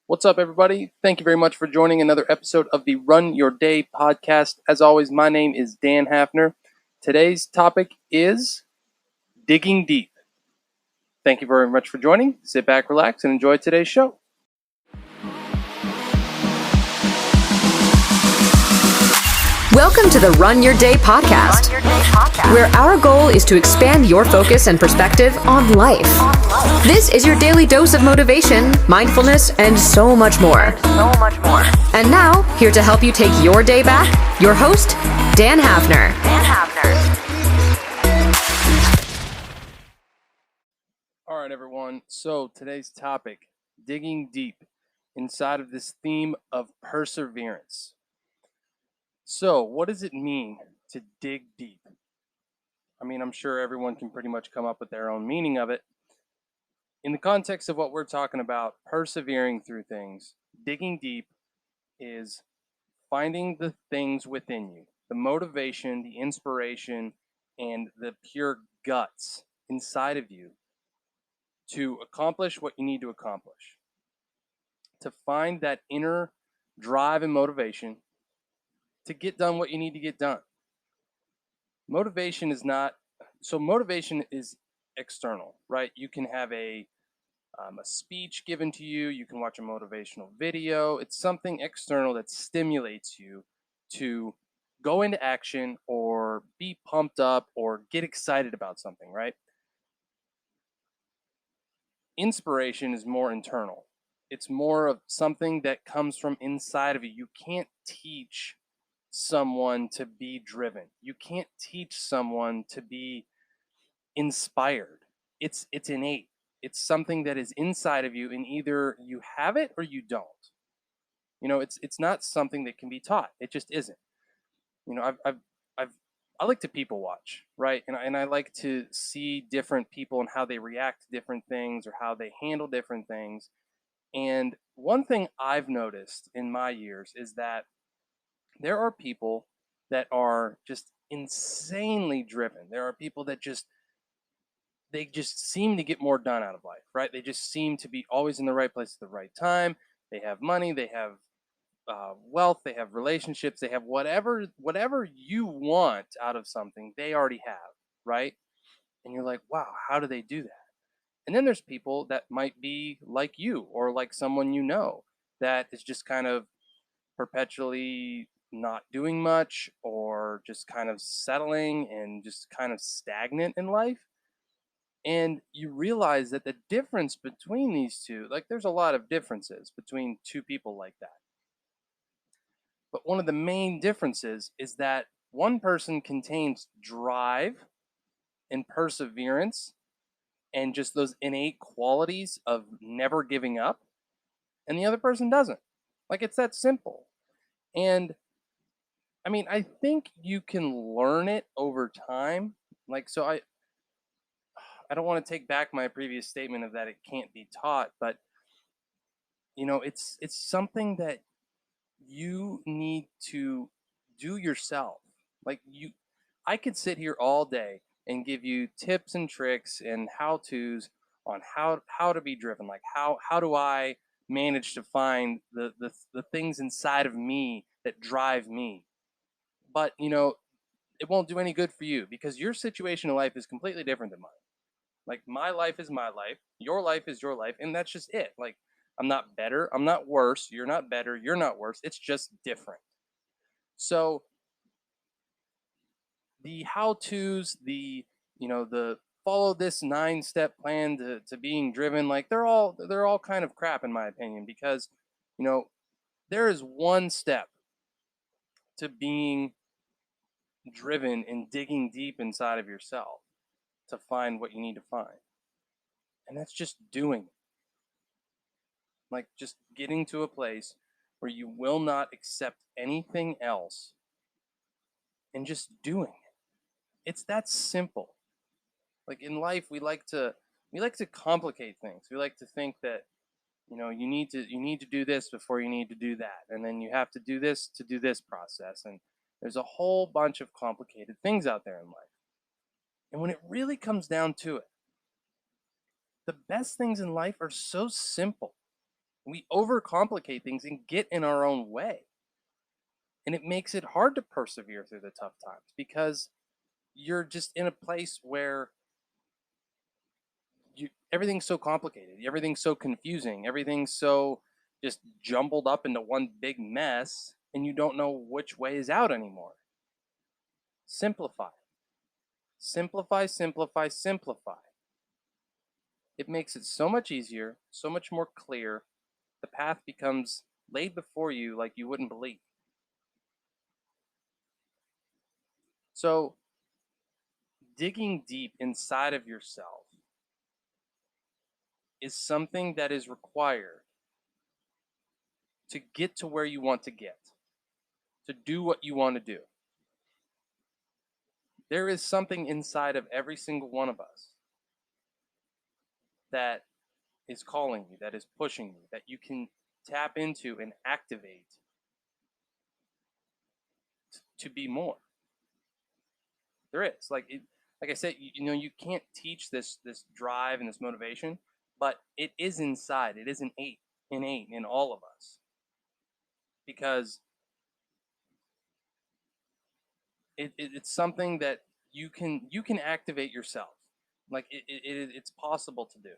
What's up, everybody? Thank you very much for joining another episode of the Run Your Day podcast. As always, my name is Dan Hafner. Today's topic is digging deep. Thank you very much for joining. Sit back, relax, and enjoy today's show. Welcome to the Run Your Day podcast, where our goal is to expand your focus and perspective on life. This is your daily dose of motivation, mindfulness, and so much more. And now, here to help you take your day back, your host, Dan Hafner. All right, everyone. So today's topic, digging deep inside of this theme of perseverance. So what does it mean to dig deep? I mean, I'm sure everyone can pretty much come up with their own meaning of it. In the context of what we're talking about, persevering through things, digging deep is finding the things within you, the motivation, the inspiration, and the pure guts inside of you to accomplish what you need to accomplish, to find that inner drive and motivation to get done what you need to get done. Motivation is external, right? You can have a speech given to you, you can watch a motivational video. It's something external that stimulates you to go into action or be pumped up or get excited about something, right? Inspiration is more internal. It's more of something that comes from inside of you. You can't teach someone to be driven. You can't teach someone to be inspired. It's innate. It's something that is inside of you, and either you have it or you don't. You know, it's not something that can be taught. It just isn't. You know, I like to people watch, right? And I like to see different people and how they react to different things or how they handle different things. And one thing I've noticed in my years is that there are people that are just insanely driven. There are people that they just seem to get more done out of life, right? They just seem to be always in the right place at the right time. They have money, they have wealth, they have relationships, they have whatever you want out of something, they already have, right? And you're like, wow, how do they do that? And then there's people that might be like you or like someone you know that is just kind of perpetually not doing much or just kind of settling and just kind of stagnant in life. And you realize that the difference between these two, like there's a lot of differences between two people like that. But one of the main differences is that one person contains drive and perseverance and just those innate qualities of never giving up, and the other person doesn't. Like, it's that simple. And I mean, I think you can learn it over time. Like, so I don't want to take back my previous statement of that it can't be taught, but you know, it's something that you need to do yourself. Like, I could sit here all day and give you tips and tricks and how-tos on how to be driven. Like, how do I manage to find the things inside of me that drive me? But you know, it won't do any good for you because your situation in life is completely different than mine. Like, my life is my life, your life is your life, and that's just it. Like, I'm not better, I'm not worse, you're not better, you're not worse. It's just different. So the how-tos, the follow this 9-step plan to being driven, like they're all kind of crap in my opinion, because you know, there is one step to being driven and digging deep inside of yourself to find what you need to find. And that's just doing it. Like, just getting to a place where you will not accept anything else and just doing it. It's that simple. Like, in life, we like to complicate things. We like to think that, you know, you need to do this before you need to do that, and then you have to do this to do this process, and there's a whole bunch of complicated things out there in life. And when it really comes down to it, the best things in life are so simple. We overcomplicate things and get in our own way. And it makes it hard to persevere through the tough times because you're just in a place where everything's so complicated, everything's so confusing, everything's so just jumbled up into one big mess, and you don't know which way is out anymore. Simplify. Simplify, simplify, simplify. It makes it so much easier, so much more clear. The path becomes laid before you like you wouldn't believe. So, digging deep inside of yourself is something that is required to get to where you want to get, to do what you want to do. There is something inside of every single one of us that is calling you, that is pushing you, that you can tap into and activate to be more. There is. Like I said, you can't teach this drive and this motivation, but it is inside. It is innate in all of us. Because it's something that you can activate yourself. Like it's possible to do.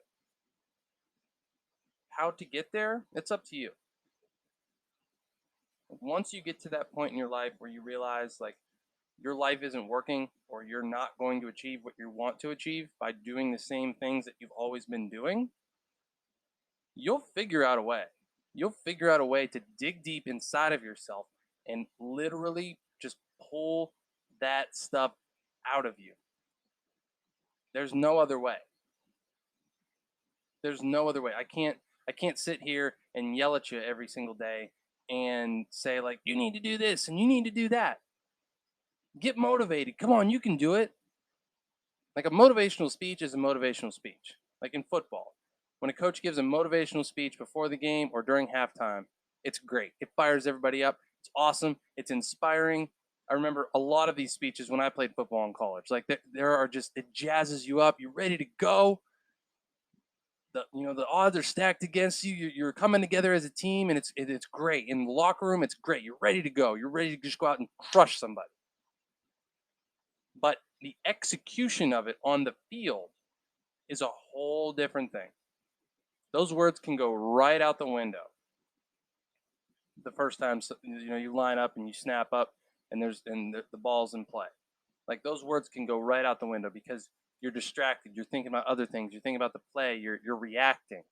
How to get there, it's up to you. Once you get to that point in your life where you realize like your life isn't working, or you're not going to achieve what you want to achieve by doing the same things that you've always been doing, you'll figure out a way. You'll figure out a way to dig deep inside of yourself and literally just pull that stuff out of you. There's no other way. There's no other way. I can't sit here and yell at you every single day and say like, you need to do this and you need to do that. Get motivated. Come on, you can do it. Like a motivational speech is a motivational speech. Like in football, when a coach gives a motivational speech before the game or during halftime, it's great. It fires everybody up. It's awesome. It's inspiring. I remember a lot of these speeches when I played football in college. Like there are just, it jazzes you up. You're ready to go. The odds are stacked against you. You're coming together as a team, and it's great. In the locker room, it's great. You're ready to go. You're ready to just go out and crush somebody. But the execution of it on the field is a whole different thing. Those words can go right out the window the first time you line up and you snap up and the ball's in play. Like those words can go right out the window because you're distracted. You're thinking about other things. You're thinking about the play. You're reacting.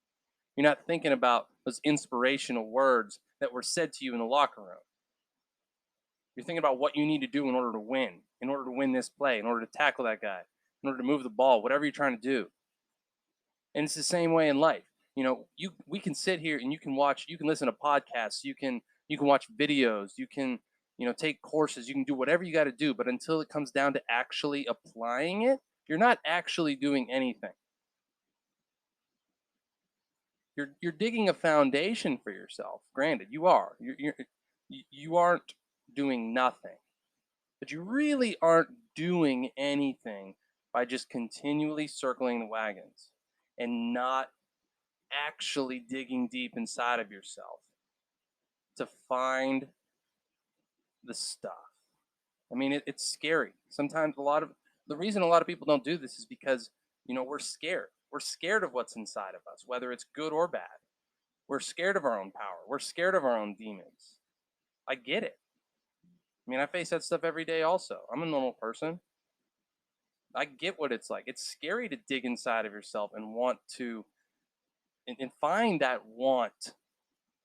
You're not thinking about those inspirational words that were said to you in the locker room. You're thinking about what you need to do in order to win this play, in order to tackle that guy, in order to move the ball, whatever you're trying to do. And it's the same way in life. We can sit here and you can listen to podcasts, you can watch videos, you can, take courses, you can do whatever you got to do. But until it comes down to actually applying it, you're not actually doing anything. You're digging a foundation for yourself. Granted, you are. You aren't doing nothing. But you really aren't doing anything by just continually circling the wagons and not actually digging deep inside of yourself to find the stuff. I mean, it's scary. Sometimes the reason a lot of people don't do this is because, we're scared. We're scared of what's inside of us, whether it's good or bad. We're scared of our own power. We're scared of our own demons. I get it. I mean, I face that stuff every day also. I'm a normal person. I get what it's like. It's scary to dig inside of yourself and want to, and find that want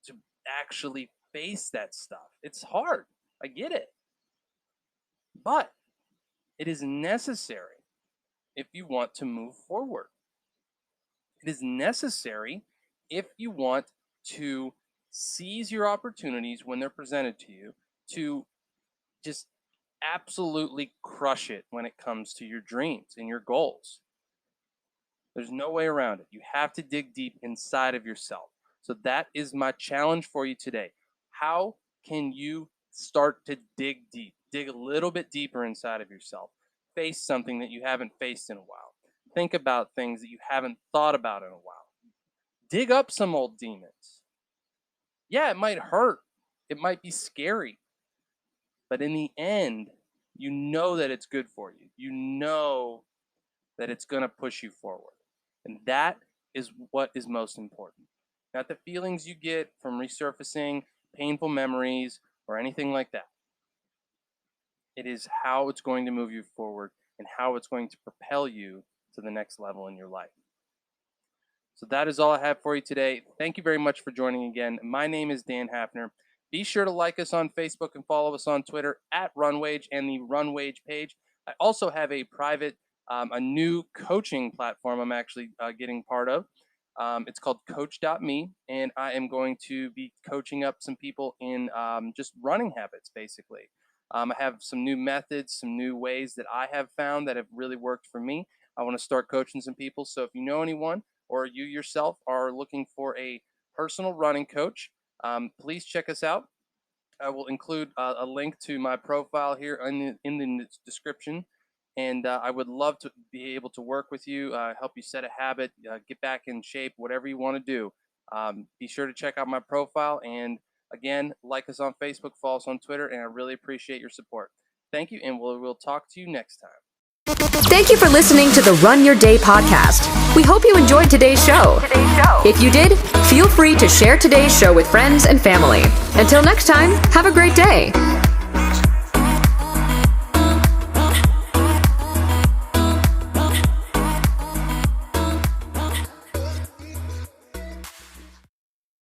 to actually face that stuff. It's hard. I get it. But it is necessary if you want to move forward. It is necessary if you want to seize your opportunities when they're presented to you, to just absolutely crush it when it comes to your dreams and your goals. There's no way around it. You have to dig deep inside of yourself. So that is my challenge for you today. How can you start to dig deep? Dig a little bit deeper inside of yourself. Face something that you haven't faced in a while. Think about things that you haven't thought about in a while. Dig up some old demons. Yeah, it might hurt. It might be scary. But in the end, you know that it's good for you. You know that it's going to push you forward. And that is what is most important. Not the feelings you get from resurfacing painful memories or anything like that. It is how it's going to move you forward and how it's going to propel you to the next level in your life. So that is all I have for you today. Thank you very much for joining again. My name is Dan Hafner. Be sure to like us on Facebook and follow us on Twitter at RunWage and the RunWage page. I also have a private, a new coaching platform I'm actually getting part of. It's called Coach.me, and I am going to be coaching up some people in just running habits, basically. I have some new methods, some new ways that I have found that have really worked for me. I want to start coaching some people. So if you know anyone or you yourself are looking for a personal running coach, please check us out. I will include a link to my profile here in the description. And I would love to be able to work with you, help you set a habit, get back in shape, whatever you want to do. Be sure to check out my profile. And again, like us on Facebook, follow us on Twitter, and I really appreciate your support. Thank you, and we'll talk to you next time. Thank you for listening to the Run Your Day podcast. We hope you enjoyed today's show. If you did, feel free to share today's show with friends and family. Until next time, have a great day.